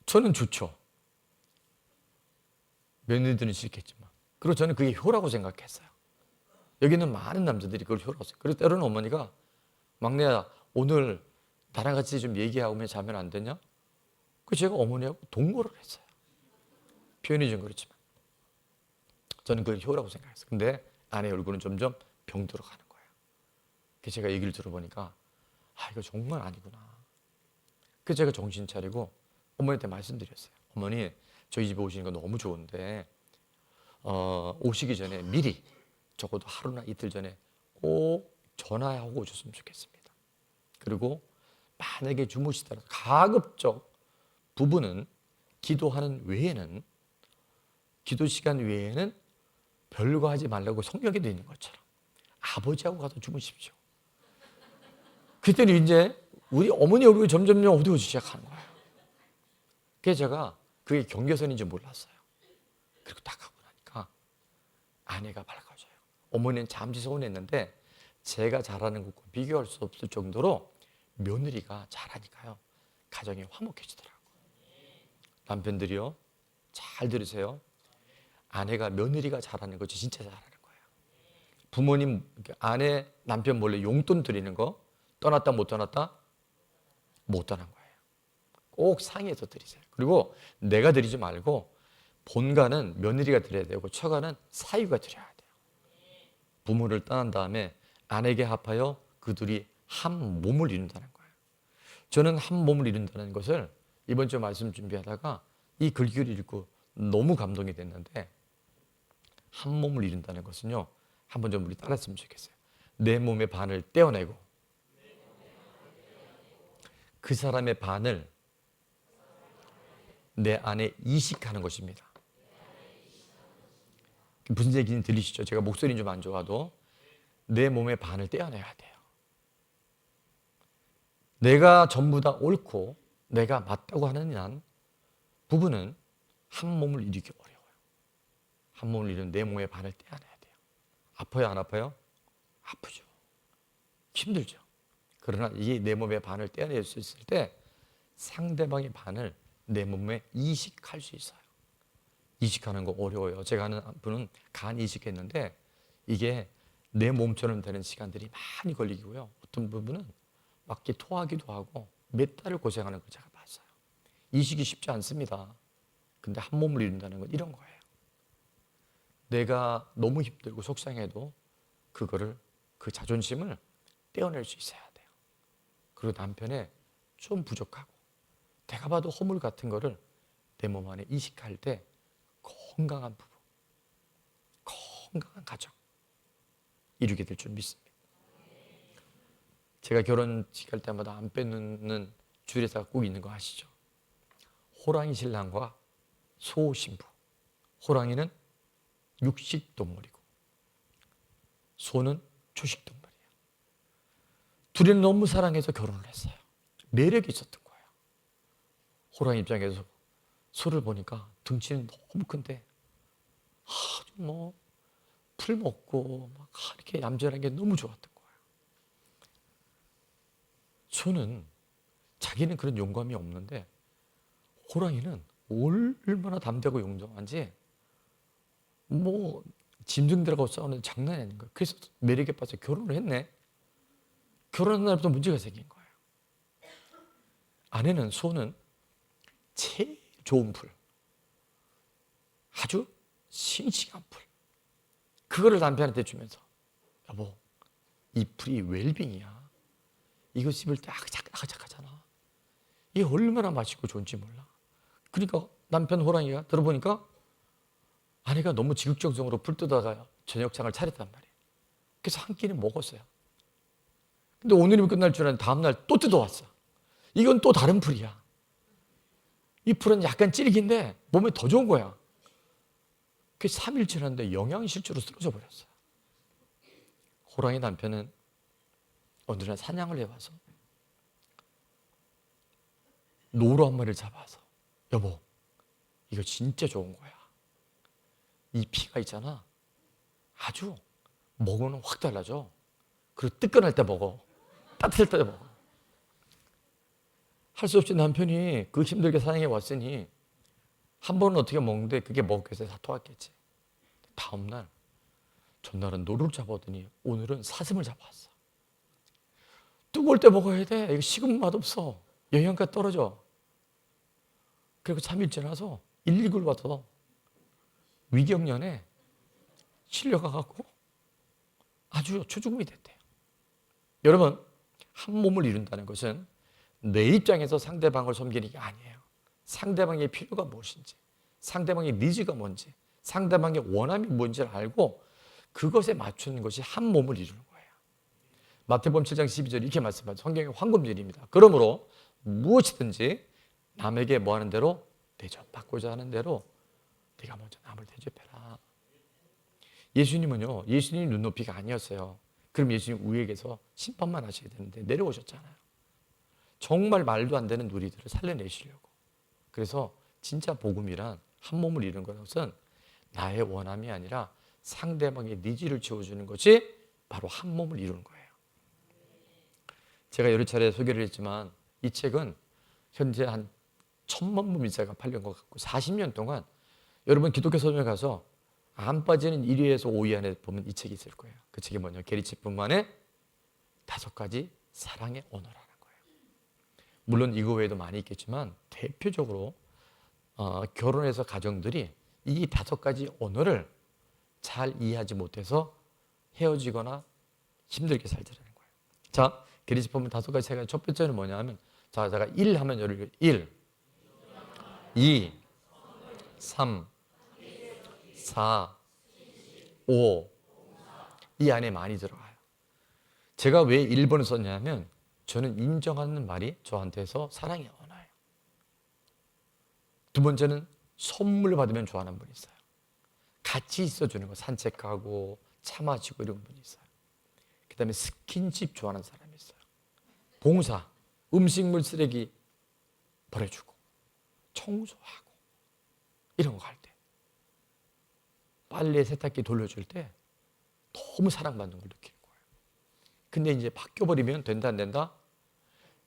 저는 좋죠. 며느리들은 싫겠지만. 그리고 저는 그게 효라고 생각했어요. 여기는 많은 남자들이 그걸 효라고 생각해요. 그래서 때로는 어머니가 막내야 오늘 나랑 같이 좀 얘기하고 자면 안 되냐? 그 제가 어머니하고 동거를 했어요. 표현이 좀 그렇지만 저는 그걸 효라고 생각했어요. 근데 아내 얼굴은 점점 병들어 가는 거예요. 그래서 제가 얘기를 들어보니까 이거 정말 아니구나. 그래서 제가 정신 차리고 어머니한테 말씀드렸어요. 어머니 저희 집에 오시는 거 너무 좋은데 오시기 전에 미리 적어도 하루나 이틀 전에 꼭 전화하고 오셨으면 좋겠습니다. 그리고 만약에 주무시더라도 가급적 부부는 기도하는 외에는 기도 시간 외에는 별거 하지 말라고 성경에도 있는 것처럼 아버지하고 가서 주무십시오. 그때는 이제 우리 어머니 얼굴이 점점 어두워지기 시작하는 거예요. 그래서 제가 그게 경계선인지 몰랐어요. 그리고 딱 하고 나니까 아내가 밝아져요. 어머니는 잠시 서운했는데 제가 잘하는 것과 비교할 수 없을 정도로 며느리가 잘하니까요. 가정이 화목해지더라고요. 남편들이요. 잘 들으세요. 아내가 며느리가 잘하는 거지 진짜 잘하는 거예요. 부모님, 아내, 남편 몰래 용돈 드리는 거 떠났다 못 떠났다? 못 떠난 거예요. 꼭 상의해서 드리세요. 그리고 내가 드리지 말고 본가는 며느리가 드려야 되고 처가는 사위가 드려야 돼요. 부모를 떠난 다음에 아내에게 합하여 그들이 한 몸을 이룬다는 거예요. 저는 한 몸을 이룬다는 것을 이번 주 말씀 준비하다가 이 글귀를 읽고 너무 감동이 됐는데 한 몸을 이룬다는 것은요. 한번 좀 우리 따라했으면 좋겠어요. 내 몸의 반을 떼어내고 그 사람의 반을 내 안에 이식하는 것입니다. 무슨 얘기인지 들리시죠? 제가 목소리는 좀 안 좋아도 내 몸의 반을 떼어내야 돼요. 내가 전부 다 옳고 내가 맞다고 하는 한 부분은 한 몸을 이루기 어려워요. 한 몸을 이루는 내 몸의 반을 떼어내야 돼요. 아파요, 안 아파요? 아프죠. 힘들죠. 그러나 이 내 몸의 반을 떼어낼 수 있을 때 상대방의 반을 내 몸에 이식할 수 있어요. 이식하는 거 어려워요. 제가 아는 분은 간 이식했는데 이게 내 몸처럼 되는 시간들이 많이 걸리고요. 어떤 부분은 막 이렇게 토하기도 하고 몇 달을 고생하는 걸 제가 봤어요. 이식이 쉽지 않습니다. 근데 한 몸을 이룬다는 건 이런 거예요. 내가 너무 힘들고 속상해도 그거를, 그 자존심을 떼어낼 수 있어야 돼요. 그리고 남편의 좀 부족하고 내가 봐도 허물 같은 거를 내 몸 안에 이식할 때 건강한 부부, 건강한 가정 이루게 될 줄 믿습니다. 제가 결혼식 할 때마다 안 빼놓는 주례사가 꼭 있는 거 아시죠? 호랑이 신랑과 소 신부. 호랑이는 육식 동물이고 소는 초식 동물이에요. 둘이는 너무 사랑해서 결혼을 했어요. 매력이 있었던 거예요. 호랑이 입장에서 소를 보니까 등치는 너무 큰데 아주 풀 먹고 막 이렇게 얌전한 게 너무 좋았던 거예요. 소는 자기는 그런 용감이 없는데 호랑이는 얼마나 담대하고 용감한지 짐승 들하고 싸우는 장난이 아닌 거예요. 그래서 매력에 빠져 결혼을 했네. 결혼한 날부터 문제가 생긴 거예요. 아내는, 소는 제일 좋은 풀, 아주 싱싱한 풀, 그거를 남편한테 주면서 여보, 이 풀이 웰빙이야. 이거 씹을 때 아작아작하잖아. 이게 얼마나 맛있고 좋은지 몰라. 그러니까 남편 호랑이가 들어보니까 아내가 너무 지극정성으로 풀 뜯다가 저녁상을 차렸단 말이에요. 그래서 한 끼는 먹었어요. 근데 오늘이면 끝날 줄 알았는데 다음날 또 뜯어왔어. 이건 또 다른 풀이야. 이 풀은 약간 질긴데 몸에 더 좋은 거야. 그래서 3일 지났는데 영양실조로 쓰러져 버렸어요. 호랑이 남편은 어느 날 사냥을 해와서 노루 한 마리를 잡아서 여보, 이거 진짜 좋은 거야. 이 피가 있잖아. 아주 먹으면 확 달라져. 그리고 뜨끈할 때 먹어. 따뜻할 때 먹어. 할 수 없이 남편이 그 힘들게 사냥해 왔으니 한 번은 어떻게 먹는데 그게 먹기 위해서 다 토했겠지. 다음날 전날은 노루를 잡아오더니 오늘은 사슴을 잡아왔어. 뜨거울 때 먹어야 돼. 이거 식으면 맛없어. 영양가 떨어져. 그리고 3일 지나서 119를 와서 위경련에 실려가갖고 아주 초죽음이 됐대요. 여러분, 한 몸을 이룬다는 것은 내 입장에서 상대방을 섬기는 게 아니에요. 상대방의 필요가 무엇인지, 상대방의 니즈가 뭔지, 상대방의 원함이 뭔지를 알고 그것에 맞추는 것이 한 몸을 이루는 거예요. 마태복음 7장 12절 이렇게 말씀하죠. 성경의 황금절입니다. 그러므로 무엇이든지 남에게 뭐 하는 대로 대접받고자 하는 대로 네가 먼저 남을 대접해라. 예수님은요, 예수님 눈높이가 아니었어요. 그럼 예수님 위에 계서 심판만 하셔야 되는데 내려오셨잖아요. 정말 말도 안 되는 누리들을 살려내시려고. 그래서 진짜 복음이란 한 몸을 이루는 것은 나의 원함이 아니라 상대방의 니즈를 채워주는 것이 바로 한 몸을 이루는 거예요. 제가 여러 차례 소개를 했지만 이 책은 현재 한 1000만 부 이상가 팔린 것 같고 40년 동안 여러분 기독교 서점에 가서 안 빠지는 1위에서 5위 안에 보면 이 책이 있을 거예요. 그 책이 뭐냐? 게리치뿐만의 5가지 사랑의 언어라는 거예요. 물론 이거 외에도 많이 있겠지만 대표적으로 결혼해서 가정들이 이 5가지 언어를 잘 이해하지 못해서 헤어지거나 힘들게 살더라는 거예요. 자, 게리치품은 5가지 세 가지. 첫 번째는 뭐냐 하면 제가 1 하면 여러분 1, 2, 3, 4, 5 이 안에 많이 들어가요. 제가 왜 1번을 썼냐면 저는 인정하는 말이 저한테서 사랑의 언어예요. 두 번째는 선물 받으면 좋아하는 분이 있어요. 같이 있어주는 거, 산책하고 차 마시고 이런 분이 있어요. 그 다음에 스킨십 좋아하는 사람이 있어요. 봉사, 음식물 쓰레기 버려주고 청소하고 이런 거 할 때, 빨래 세탁기 돌려줄 때 너무 사랑받는 걸 느끼는 거예요. 근데 이제 바뀌어버리면 된다 안 된다?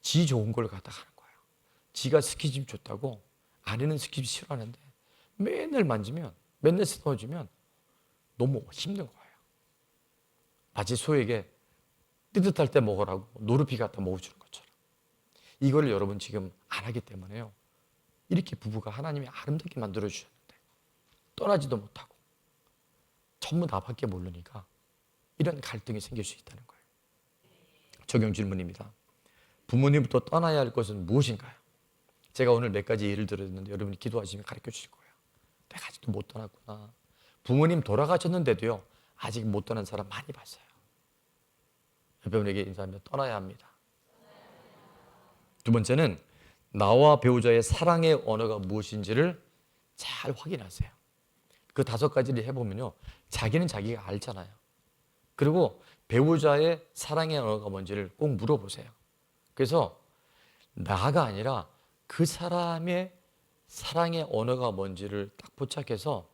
지 좋은 걸 갖다 가는 거예요. 지가 스킨십 좋다고 아내는 스킨십 싫어하는데 맨날 만지면, 맨날 쓰다듬으면 너무 힘든 거예요. 마치 소에게 뜨뜻할 때 먹으라고 노루피 갖다 먹어주는 것처럼. 이거를 여러분 지금 안 하기 때문에요. 이렇게 부부가 하나님이 아름답게 만들어주셨는데 떠나지도 못하고 전부 나밖에 모르니까 이런 갈등이 생길 수 있다는 거예요. 적용 질문입니다. 부모님부터 떠나야 할 것은 무엇인가요? 제가 오늘 몇 가지 예를 들었는데 여러분이 기도하시면 가르쳐 주실 거예요. 내가 아직도 못 떠났구나. 부모님 돌아가셨는데도요, 아직 못 떠난 사람 많이 봤어요. 여러분에게 인사하며 떠나야 합니다. 두 번째는 나와 배우자의 사랑의 언어가 무엇인지를 잘 확인하세요. 그 5가지를 해보면요, 자기는 자기가 알잖아요. 그리고 배우자의 사랑의 언어가 뭔지를 꼭 물어보세요. 그래서 나가 아니라 그 사람의 사랑의 언어가 뭔지를 딱 포착해서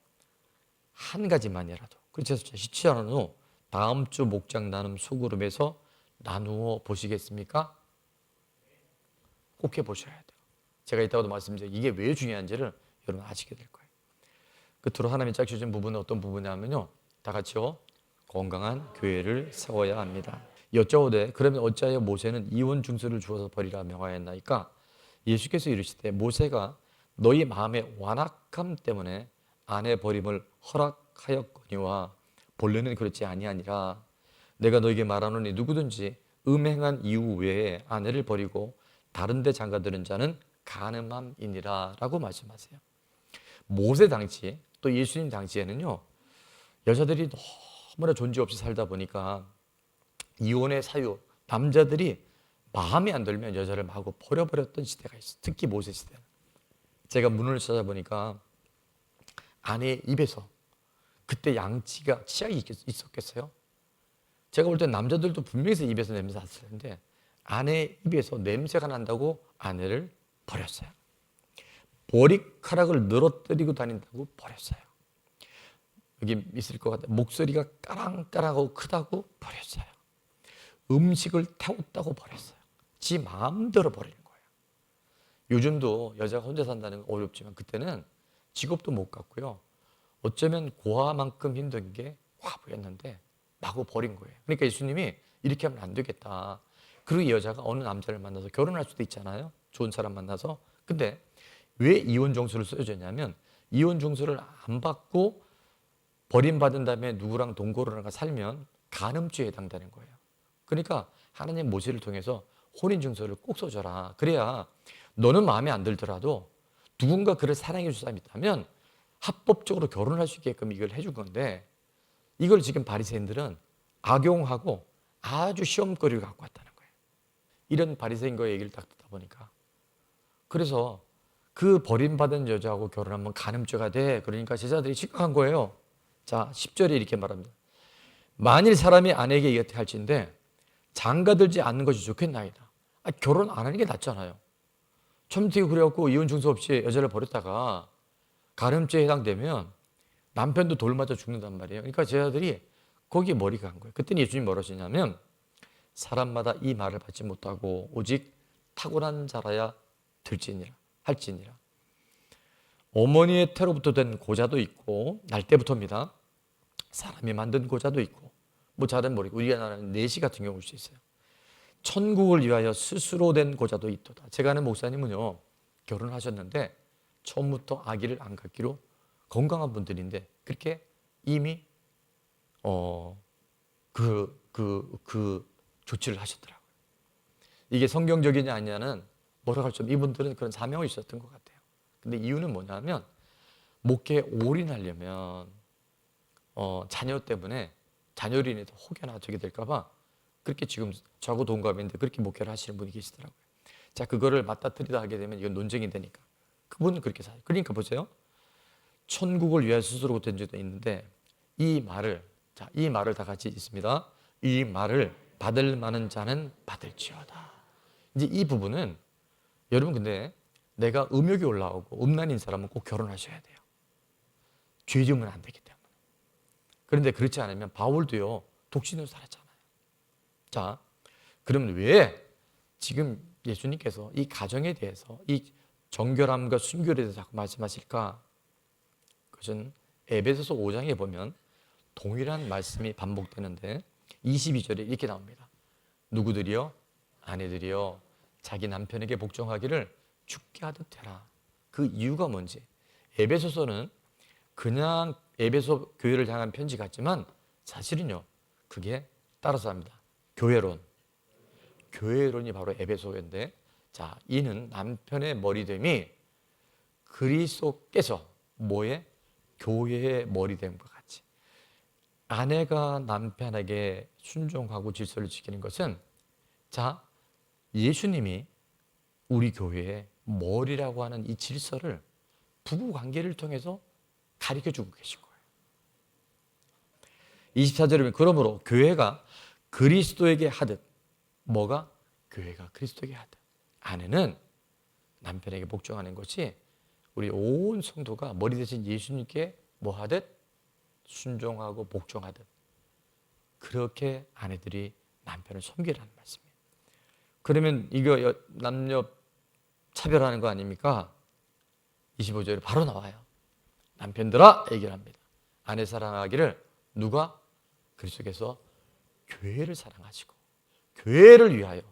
한 가지만이라도, 그래서 쉽지 않아도 다음 주 목장 나눔 소그룹에서 나누어 보시겠습니까? 꼭 해보셔야 돼요. 제가 이따가도 말씀드려요. 이게 왜 중요한지를 여러분 아시게 될 거예요. 끝으로 하나님이 짝 주신 부분은 어떤 부분이냐면요, 다 같이요, 건강한 교회를 세워야 합니다. 여쭤오되 그러면 어찌하여 모세는 이혼 중서를 주어서 버리라 명하였나이까? 예수께서 이르시되 모세가 너희 마음의 완악함 때문에 아내 버림을 허락하였거니와 본래는 그렇지 아니하니라. 내가 너에게 말하노니 누구든지 음행한 이유 외에 아내를 버리고 다른 데 장가드는 자는 간음함이니라 라고 말씀하세요. 모세 당시 또 예수님 당시에는요, 여자들이 너무나 존재 없이 살다 보니까 이혼의 사유, 남자들이 마음에 안 들면 여자를 마구 버려버렸던 시대가 있어요. 특히 모세 시대는. 제가 문헌을 찾아보니까 아내의 입에서 그때 양치가 치약이 있었겠어요? 제가 볼 때 남자들도 분명히 입에서 냄새 났을 텐데 아내의 입에서 냄새가 난다고 아내를 버렸어요. 머리카락을 늘어뜨리고 다닌다고 버렸어요. 여기 있을 것 같아요. 목소리가 까랑까랑하고 크다고 버렸어요. 음식을 태웠다고 버렸어요. 지 마음대로 버리는 거예요. 요즘도 여자가 혼자 산다는 건 어렵지만 그때는 직업도 못 갖고요, 어쩌면 고아만큼 힘든 게 과부였는데 마구 버린 거예요. 그러니까 예수님이 이렇게 하면 안 되겠다. 그리고 이 여자가 어느 남자를 만나서 결혼할 수도 있잖아요. 좋은 사람 만나서. 근데 왜 이혼 정서를 써줬냐면 이혼 정서를 안 받고 버림받은 다음에 누구랑 동거를 살면 간음죄에 해당되는 거예요. 그러니까 하나님 모세를 통해서 혼인증서를 꼭 써줘라. 그래야 너는 마음에 안 들더라도 누군가 그를 사랑해 줄 사람이 있다면 합법적으로 결혼할 수 있게끔 이걸 해준 건데, 이걸 지금 바리새인들은 악용하고 아주 시험거리를 갖고 왔다는 거예요. 이런 바리새인과의 얘기를 딱 듣다 보니까, 그래서 그 버림받은 여자하고 결혼하면 간음죄가 돼. 그러니까 제자들이 심각한 거예요. 자, 10절에 이렇게 말합니다. 만일 사람이 아내에게 이렇게 할진대 장가들지 않는 것이 좋겠나이다. 결혼 안 하는 게 낫잖아요. 첨티고 그래갖고 이혼 증서 없이 여자를 버렸다가 간음죄에 해당되면 남편도 돌 맞아 죽는단 말이에요. 그러니까 제자들이 거기에 머리가 간 거예요. 그때는 예수님이 뭐라 하시냐면 사람마다 이 말을 받지 못하고 오직 탁월한 자라야 할지니라. 어머니의 태로부터 된 고자도 있고, 날 때부터입니다. 사람이 만든 고자도 있고, 뭐 잘은 모르고 우리가 나라는 내시 같은 경우일 수 있어요. 천국을 위하여 스스로 된 고자도 있도다. 제가 아는 목사님은요, 결혼하셨는데 처음부터 아기를 안 갖기로 건강한 분들인데 그렇게 이미 그 조치를 하셨더라고요. 이게 성경적이냐 아니냐는 뭐라고 할지, 이분들은 그런 사명이 있었던 것 같아요. 근데 이유는 뭐냐면 목회에 올인하려면 자녀 때문에 자녀로 인해서 혹여나 저게 될까 봐 그렇게 지금 저하고 동갑인데 그렇게 목회를 하시는 분이 계시더라고요. 자, 그거를 맞닥뜨리다 하게 되면 이건 논쟁이 되니까 그분은 그렇게 사요. 그러니까 보세요. 천국을 위하여 스스로 된 죄도 있는데 이 말을, 자, 이 말을 다 같이 있습니다. 이 말을 받을 만한 자는 받을지어다. 이제 이 부분은 여러분, 근데 내가 음욕이 올라오고 음란인 사람은 꼭 결혼하셔야 돼요. 죄 지으면 안 되기 때문에. 그런데 그렇지 않으면 바울도요, 독신으로 살았잖아요. 자, 그러면 왜 지금 예수님께서 이 가정에 대해서, 이 정결함과 순결에 대해서 자꾸 말씀하실까? 그것은 에베소서 5장에 보면 동일한 말씀이 반복되는데 22절에 이렇게 나옵니다. 누구들이요? 아내들이요, 자기 남편에게 복종하기를 죽게 하듯 해라. 그 이유가 뭔지. 에베소서는 그냥 에베소 교회를 향한 편지 같지만 사실은요, 그게 따라서 합니다. 교회론이 바로 에베소인데, 자, 이는 남편의 머리됨이 그리스도께서 뭐에? 교회의 머리됨과 같이 아내가 남편에게 순종하고 질서를 지키는 것은, 자, 예수님이 우리 교회의 머리라고 하는 이 질서를 부부 관계를 통해서 가르쳐주고 계신 거예요. 24절에 보면 그러므로 교회가 그리스도에게 하듯, 뭐가? 교회가 그리스도에게 하듯, 아내는 남편에게 복종하는 것이 우리 온 성도가 머리 대신 예수님께 뭐 하듯? 순종하고 복종하듯, 그렇게 아내들이 남편을 섬기라는 말씀이에요. 그러면 이거 남녀 차별하는 거 아닙니까? 25절에 바로 나와요. 남편들아, 얘기를 합니다. 아내 사랑하기를 누가? 그리스도께서 교회를 사랑하시고 교회를 위하여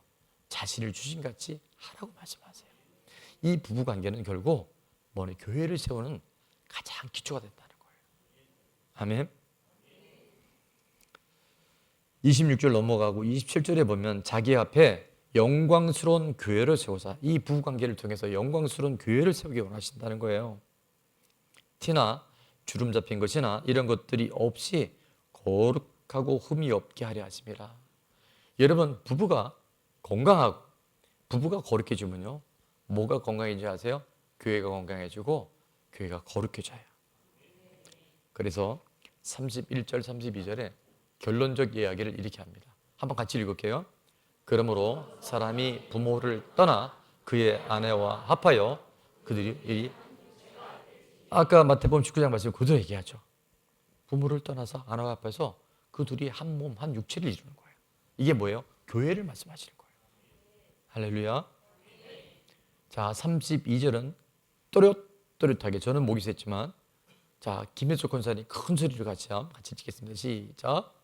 자신을 주신 같이 하라고 말씀하세요. 이 부부관계는 결국 뭐냐? 교회를 세우는 가장 기초가 된다는 거예요. 아멘. 26절 넘어가고 27절에 보면 자기 앞에 영광스러운 교회를 세우사, 이 부부관계를 통해서 영광스러운 교회를 세우기 원하신다는 거예요. 티나 주름 잡힌 것이나 이런 것들이 없이 거룩하고 흠이 없게 하려 하심이라. 여러분, 부부가 건강하고 부부가 거룩해지면요, 뭐가 건강해지 아세요? 교회가 건강해지고 교회가 거룩해져요. 그래서 31절 32절에 결론적 이야기를 이렇게 합니다. 한번 같이 읽을게요. 그러므로 사람이 부모를 떠나 그의 아내와 합하여 그들이, 아까 마태복음 19장 말씀 그대로 얘기하죠. 부모를 떠나서 아내와 합해서 그 둘이 한 몸, 한 육체를 이루는 거예요. 이게 뭐예요? 교회를 말씀하시는 거예요. 할렐루야. 자, 32절은 또렷또렷하게, 저는 목이 샜지만, 자, 김혜석 권사님 큰 소리로 같이 읽겠습니다. 시작.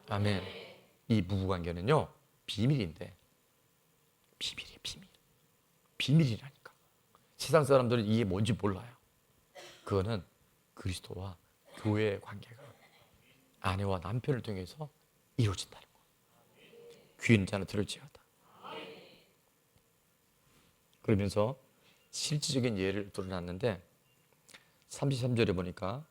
아멘. 이 부부관계는요, 비밀인데, 비밀이에요, 비밀. 비밀이라니까. 세상 사람들은 이게 뭔지 몰라요. 그거는 그리스도와 교회의 관계가 아내와 남편을 통해서 이루어진다는 거예요. 귀 있는 자는 들을지어다. 그러면서 실질적인 예를 들어놨는데 33절에 보니까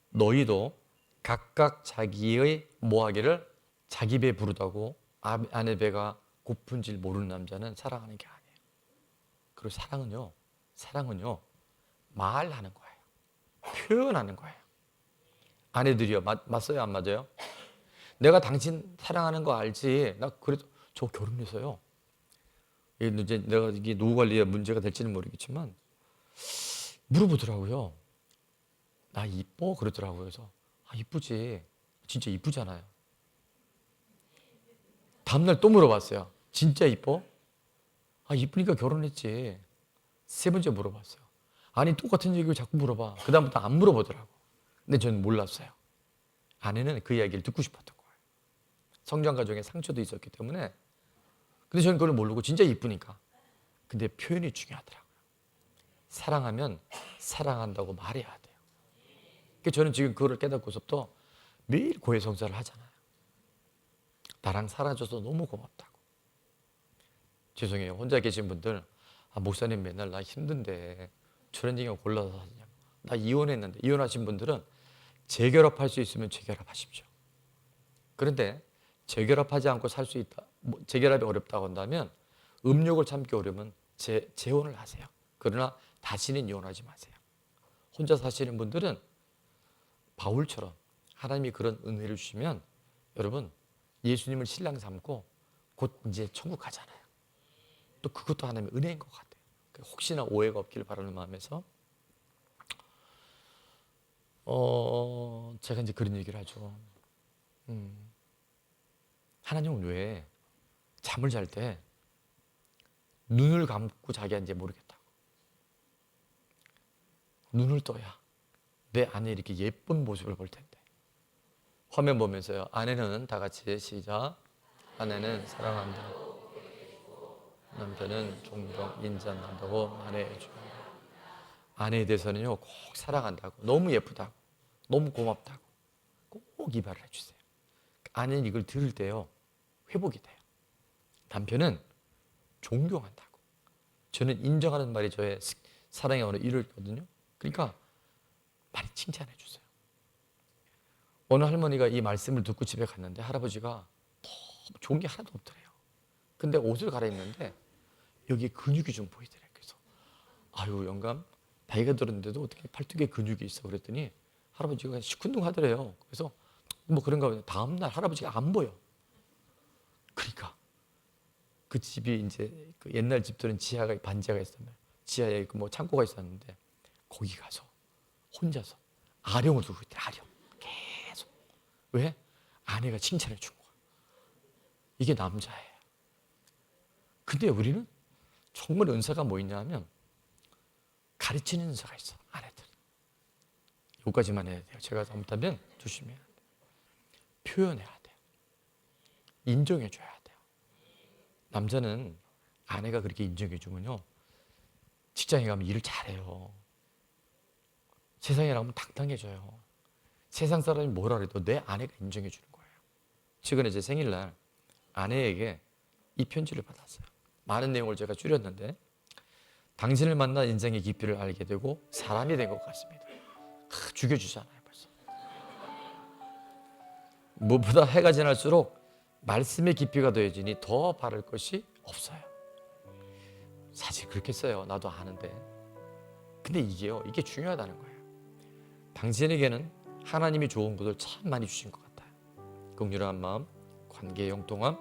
너희도 각각 자기의 뭐하기를 자기 배 부르다고 아내 배가 고픈 줄 모르는 남자는 사랑하는 게 아니에요. 그리고 사랑은요 말하는 거예요. 표현하는 거예요. 아내들이요, 맞어요, 안 맞아요? 내가 당신 사랑하는 거 알지? 나 그래도 저 결혼해서요, 이제 내가 이게 노후 관리에 문제가 될지는 모르겠지만 물어보더라고요. 나 이뻐? 그러더라고요. 그래서 이쁘지. 진짜 이쁘잖아요. 다음날 또 물어봤어요. 진짜 이뻐? 이쁘니까 결혼했지. 세 번째 물어봤어요. 아니, 똑같은 얘기를 자꾸 물어봐. 그 다음부터 안 물어보더라고. 근데 저는 몰랐어요. 아내는 그 이야기를 듣고 싶었던 거예요. 성장 과정에 상처도 있었기 때문에. 근데 저는 그걸 모르고 진짜 이쁘니까. 근데 표현이 중요하더라고요. 사랑하면 사랑한다고 말해야 돼요. 그러니까 저는 지금 그거를 깨닫고서부터 매일 고해성사를 하잖아요. 나랑 살아줘서 너무 고맙다고. 죄송해요. 혼자 계신 분들, 목사님 맨날 나 힘든데 저런 얘기가 골라서 하냐. 나 이혼했는데, 이혼하신 분들은 재결합할 수 있으면 재결합하십시오. 그런데 재결합하지 않고 살 수 있다, 재결합이 어렵다고 한다면, 음욕을 참기 어려우면 재혼을 하세요. 그러나 다시는 이혼하지 마세요. 혼자 사시는 분들은 바울처럼 하나님이 그런 은혜를 주시면 여러분 예수님을 신랑 삼고 곧 이제 천국 가잖아요. 또 그것도 하나님의 은혜인 것 같아요. 혹시나 오해가 없기를 바라는 마음에서 제가 이제 그런 얘기를 하죠. 하나님은 왜 잠을 잘 때 눈을 감고 자기가 이제 모르겠다고. 눈을 떠야 내 안에 이렇게 예쁜 모습을 볼 텐데. 화면 보면서요. 아내는 다 같이 시작. 아내는 사랑한다고. 남편은 종종 인자한다고 말해줘. 아내에 대해서는요 꼭 사랑한다고, 너무 예쁘다고, 너무 고맙다고 꼭 이발을 해주세요. 아내는 이걸 들을 때요 회복이 돼요. 남편은 존경한다고. 저는 인정하는 말이 저의 사랑의 어느 이유거든요. 그러니까 많이 칭찬해 주세요. 어느 할머니가 이 말씀을 듣고 집에 갔는데 할아버지가 너무 좋은 게 하나도 없더래요. 근데 옷을 갈아입는데 여기에 근육이 좀 보이더래요. 그래서 아유 영감, 나이가 들었는데도 어떻게 팔뚝에 근육이 있어? 그랬더니 할아버지가 시큰둥하더래요. 그래서 뭐 그런가 보다. 다음날 할아버지가 안 보여. 그러니까 그 집이 이제 그 옛날 집들은 지하가 반지하가 있었나요? 지하에 그 뭐 창고가 있었는데 거기 가서 혼자서 아령을 두고 있대. 아령 계속. 왜? 아내가 칭찬해 준 거야. 이게 남자예요. 근데 우리는 정말 은사가 뭐 있냐면 가르치는 은사가 있어. 아내들. 여기까지만 해야 돼요. 제가 잘못하면 조심해야 돼요. 표현해야 돼요. 인정해 줘야 돼요. 남자는 아내가 그렇게 인정해 주면요 직장에 가면 일을 잘해요. 세상에 나가면 당당해져요. 세상 사람이 뭐라 그래도 내 아내가 인정해 주는 거예요. 최근에 제 생일날 아내에게 이 편지를 받았어요. 많은 내용을 제가 줄였는데, 당신을 만나 인생의 깊이를 알게 되고 사람이 된 것 같습니다. 죽여주잖아요 벌써. 무엇보다 해가 지날수록 말씀의 깊이가 더해지니 더 바랄 것이 없어요. 사실 그렇게 써요. 나도 아는데. 근데 이게 중요하다는 거예요. 당신에게는 하나님이 좋은 것을 참 많이 주신 것 같아요. 긍휼한 마음, 관계의 형통함,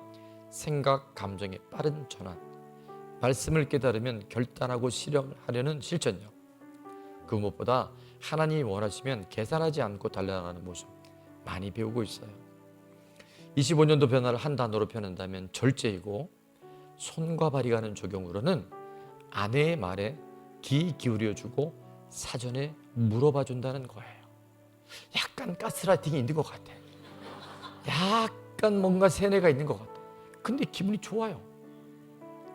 생각, 감정의 빠른 전환, 말씀을 깨달으면 결단하고 실현하려는 실천력, 그 무엇보다 하나님이 원하시면 계산하지 않고 달려나가는 모습 많이 배우고 있어요. 25년도 변화를 한 단어로 표현한다면 절제이고, 손과 발이 가는 적용으로는 아내의 말에 귀 기울여주고 사전에 물어봐 준다는 거예요. 약간 가스라이팅이 있는 것 같아. 약간 뭔가 세뇌가 있는 것 같아. 근데 기분이 좋아요.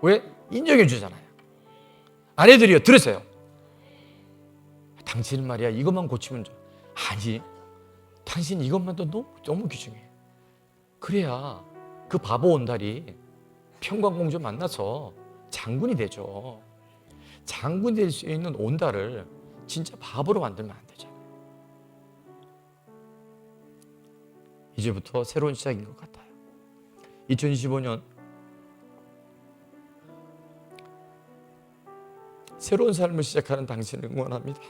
왜? 인정해 주잖아요. 아내들이요, 들으세요. 당신은 말이야 이것만 고치면 좋아. 아니, 당신 이것만도 너무 귀중해. 그래야 그 바보 온달이 평강공주 만나서 장군이 되죠. 장군이 될 수 있는 온달을 진짜 바보로 만들면 안 되잖아요. 이제부터 새로운 시작인 것 같아요. 2025년 새로운 삶을 시작하는 당신을 응원합니다.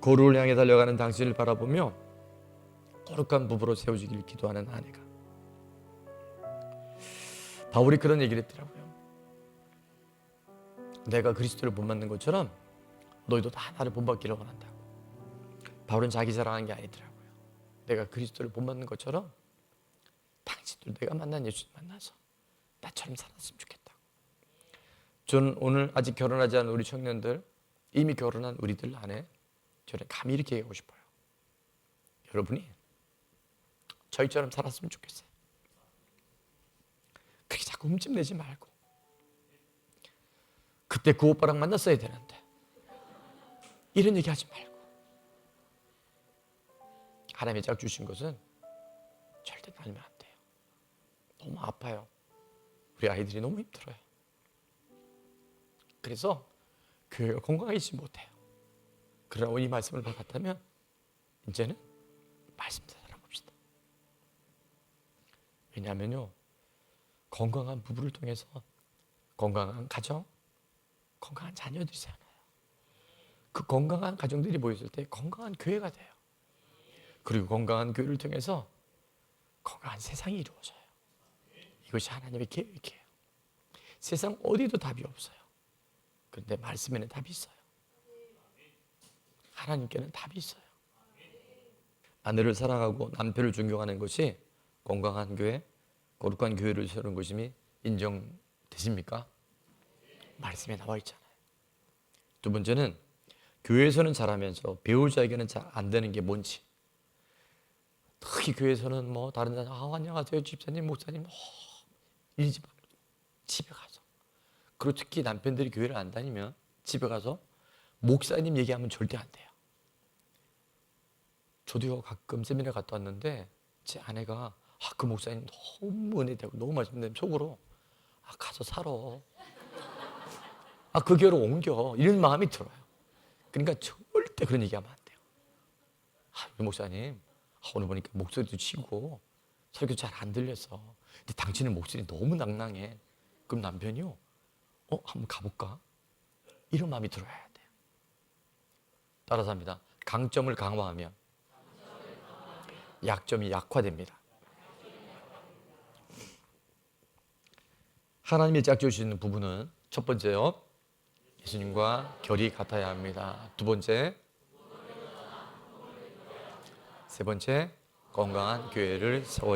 거루를 향해 달려가는 당신을 바라보며 거룩한 부부로 세워지길 기도하는 아내가. 바울이 그런 얘기를 했더라고요. 내가 그리스도를 본받는 것처럼 너희도 다 나를 본받기를 원한다고. 바울은 자기 자랑한 게 아니더라고요. 내가 그리스도를 본받는 것처럼 당신들 내가 만난 예수님 만나서 나처럼 살았으면 좋겠다고. 저는 오늘 아직 결혼하지 않은 우리 청년들, 이미 결혼한 우리들 안에 저는 감히 이렇게 얘기하고 싶어요. 여러분이 저희처럼 살았으면 좋겠어요. 그렇게 자꾸 흠집내지 말고, 그때 그 오빠랑 만났어야 되는데 이런 얘기 하지 말고, 하나님이 짝 주신 것은 절대 나누면 안 돼요. 너무 아파요. 우리 아이들이 너무 힘들어요. 그래서 교회가 건강해지지 못해요. 그러나 이 말씀을 받았다면 이제는 말씀대로 살아봅시다. 왜냐하면요, 건강한 부부를 통해서 건강한 가정, 건강한 자녀들이 생겨나요. 그 건강한 가정들이 모였을 때 건강한 교회가 돼요. 그리고 건강한 교회를 통해서 건강한 세상이 이루어져요. 이것이 하나님의 계획이에요. 세상 어디도 답이 없어요. 그런데 말씀에는 답이 있어요. 하나님께는 답이 있어요. 아내를 사랑하고 남편을 존경하는 것이 건강한 교회, 거룩한 교회를 세우는 것임이 인정되십니까? 말씀에 나와 있잖아요. 두 번째는 교회에서는 잘하면서 배우자에게는 잘 안 되는 게 뭔지. 특히 교회에서는 뭐 다른 사람 안녕하세요 집사님 목사님 이러지 마. 집에 가서, 그리고 특히 남편들이 교회를 안 다니면 집에 가서 목사님 얘기하면 절대 안 돼요. 저도요 가끔 세미나 갔다 왔는데 제 아내가 그 목사님 너무 은혜되고 너무 맛있는데 속으로 가서 살아. 그 교회로 옮겨. 이런 마음이 들어요. 그러니까 절대 그런 얘기하면 안 돼요. 우리 목사님 오늘 보니까 목소리도 치고 설교 잘 안 들렸어. 근데 당신은 목소리 너무 낭낭해. 그럼 남편이요 한번 가볼까? 이런 마음이 들어야 돼요. 따라서 합니다. 강점을 강화하면 약점이 약화됩니다. 하나님이 짝지어주시는 부부는 첫 번째요, 예수님과 결이 같아야 합니다. 두 번째, 세 번째, 건강한 교회를 세워야